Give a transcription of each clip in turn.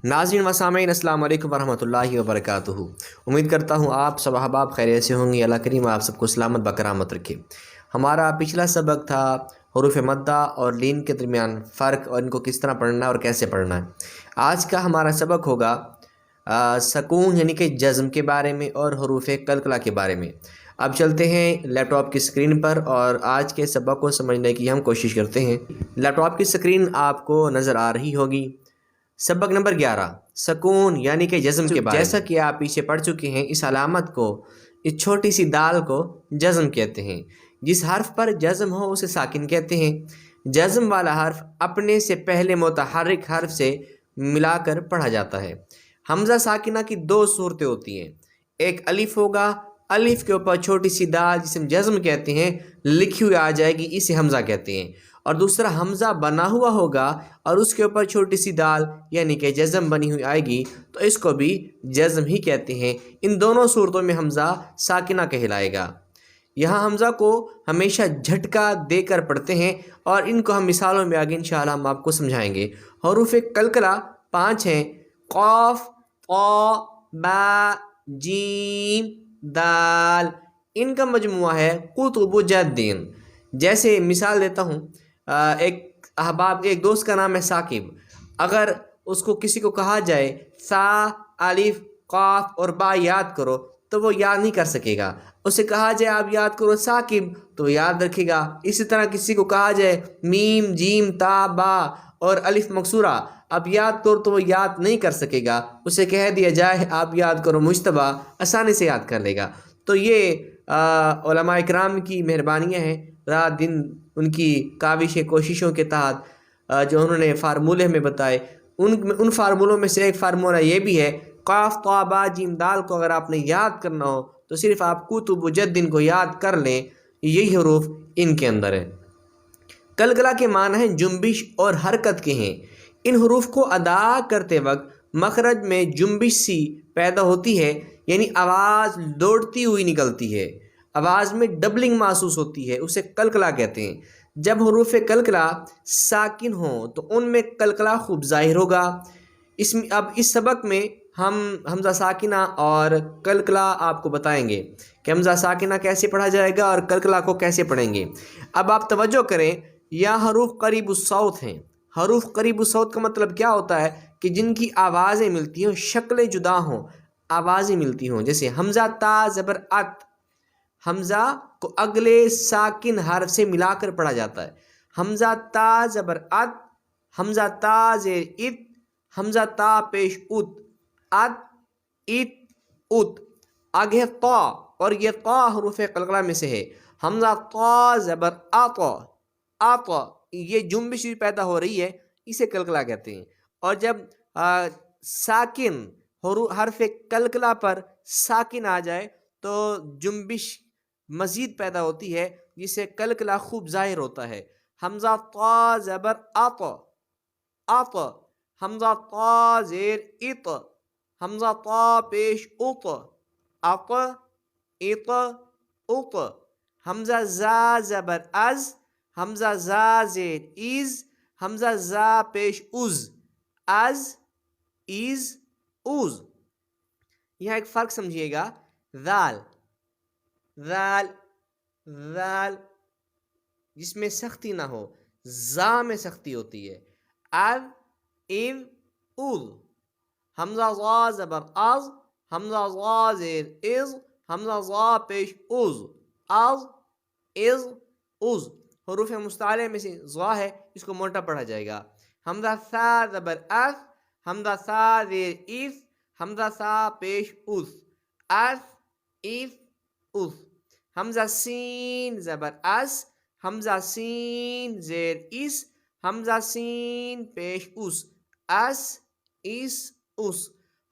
ناظرین و سامعین، السلام علیکم ورحمۃ اللہ وبرکاتہ۔ امید کرتا ہوں آپ سب احباب خیریت سے ہوں گے۔ اللہ کریم آپ سب کو سلامت بکرامت رکھے۔ ہمارا پچھلا سبق تھا حروف مدہ اور لین کے درمیان فرق اور ان کو کس طرح پڑھنا ہے اور کیسے پڑھنا ہے۔ آج کا ہمارا سبق ہوگا سکون یعنی کہ جزم کے بارے میں اور حروف قلقلہ کے بارے میں۔ اب چلتے ہیں لیپ ٹاپ کی سکرین پر اور آج کے سبق کو سمجھنے کی ہم کوشش کرتے ہیں۔ لیپ ٹاپ کی سکرین آپ کو نظر آ رہی ہوگی۔ سبق نمبر 11 سکون یعنی کہ جزم کے بارے میں۔ جیسا کہ آپ پیچھے پڑھ چکے ہیں، اس علامت کو، اس چھوٹی سی دال کو جزم کہتے ہیں۔ جس حرف پر جزم ہو اسے ساکن کہتے ہیں۔ جزم والا حرف اپنے سے پہلے متحرک حرف سے ملا کر پڑھا جاتا ہے۔ حمزہ ساکنہ کی دو صورتیں ہوتی ہیں، ایک الف ہوگا، الف کے اوپر چھوٹی سی دال جسے ہم جزم کہتے ہیں لکھی ہوئی آ جائے گی، اسے حمزہ کہتے ہیں۔ اور دوسرا حمزہ بنا ہوا ہوگا اور اس کے اوپر چھوٹی سی دال یعنی کہ جزم بنی ہوئی آئے گی تو اس کو بھی جزم ہی کہتے ہیں۔ ان دونوں صورتوں میں حمزہ ساکنہ کہلائے گا۔ یہاں حمزہ کو ہمیشہ جھٹکا دے کر پڑھتے ہیں اور ان کو ہم مثالوں میں آگے انشاءاللہ ہم آپ کو سمجھائیں گے۔ حروف قلقلہ 5 ہیں، قاف، طا، با، جیم، دال۔ ان کا مجموعہ ہے قطب جدین۔ جیسے مثال دیتا ہوں، ایک دوست کا نام ہے ثاقب۔ اگر اس کو کسی کو کہا جائے ثا، الف، قاف اور با یاد کرو تو وہ یاد نہیں کر سکے گا۔ اسے کہا جائے آپ یاد کرو ثاقب تو وہ یاد رکھے گا۔ اسی طرح کسی کو کہا جائے میم، جیم، تا، با اور الف مکسورہ اب یاد کرو تو وہ یاد نہیں کر سکے گا۔ اسے کہہ دیا جائے آپ یاد کرو مجتبیٰ، آسانی سے یاد کر لے گا۔ تو یہ علماء اکرام کی مہربانیاں ہیں، رات دن ان کی کاوش کوششوں کے تحت جو انہوں نے فارمولے ہمیں بتائے، ان فارمولوں میں سے ایک فارمولہ یہ بھی ہے، قاف، طا، با، جیم، دال کو اگر آپ نے یاد کرنا ہو تو صرف آپ قطب جدین کو یاد کر لیں، یہی حروف ان کے اندر ہے۔ قلقلہ کے معنی ہیں جنبش اور حرکت کے ہیں۔ ان حروف کو ادا کرتے وقت مخرج میں جنبش سی پیدا ہوتی ہے، یعنی آواز دوڑتی ہوئی نکلتی ہے، آواز میں ڈبلنگ محسوس ہوتی ہے، اسے قلقلہ کہتے ہیں۔ جب حروف قلقلہ ساکن ہوں تو ان میں قلقلہ خوب ظاہر ہوگا۔ اب اس سبق میں ہم حمزہ ساکنہ اور قلقلہ آپ کو بتائیں گے کہ حمزہ ساکنہ کیسے پڑھا جائے گا اور قلقلہ کو کیسے پڑھیں گے۔ اب آپ توجہ کریں، یہ حروف قریب الصوت ہیں۔ حروف قریب الصوت کا مطلب کیا ہوتا ہے کہ جن کی آوازیں ملتی ہوں، شکلیں جدا ہوں، آوازیں ملتی ہوں۔ جیسے حمزہ تا زبر ات، حمزہ کو اگلے ساکن حرف سے ملا کر پڑھا جاتا ہے۔ حمزہ تا زبر ات، حمزہ تا زیر ات، حمزہ تا پیش ات، ات، ات، ات۔ آگے ہے طا، اور یہ طا حروف قلقلہ میں سے ہے۔ حمزہ تا زبر اط، اط، یہ جنبش پیدا ہو رہی ہے، اسے قلقلہ کہتے ہیں۔ اور جب ساکن حرف قلقلہ پر ساکن آ جائے تو جنبش مزید پیدا ہوتی ہے، جس سے قلقلہ خوب ظاہر ہوتا ہے۔ حمزہ طا زبر اط، اط، حمزہ طا زیر اط، حمزہ طا پیش اط، اط، اط، اط۔ حمزہ زا زبر از، حمزہ زا زیر ایز، حمزہ زا پیش از، از، ایز، اوز۔ یہاں ایک فرق سمجھیے گا، ذال، ذال، ذال جس میں سختی نہ ہو، زا میں سختی ہوتی ہے۔ اذ، اذ، اذ۔ حمزہ ضا زبر از، حمزہ ضا زیر از، حمزہ ضا پیش از، از، از، از۔ حروف مستعلے میں سے ضا ہے، اس کو موٹا پڑھا جائے گا۔ حمزہ ثا زبر اث، حمزہ ثا زیر ایث، حمزہ ثا پیش اث، اث، ایث، اث۔ حمزہ سین زبر اس، حمزہ سین زیر اس، حمزہ سین پیش اس، اس، اس، اس۔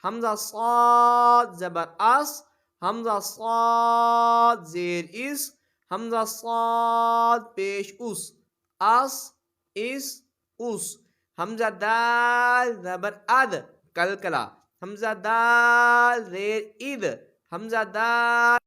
حمزہ صاد زبر اس، حمزہ صاد زیر اس، حمزہ صاد پیش اس، اس، اس، اس۔ حمزہ دال زبر اد، قلقلہ، حمزہ دال زیر اد، حمزہ دال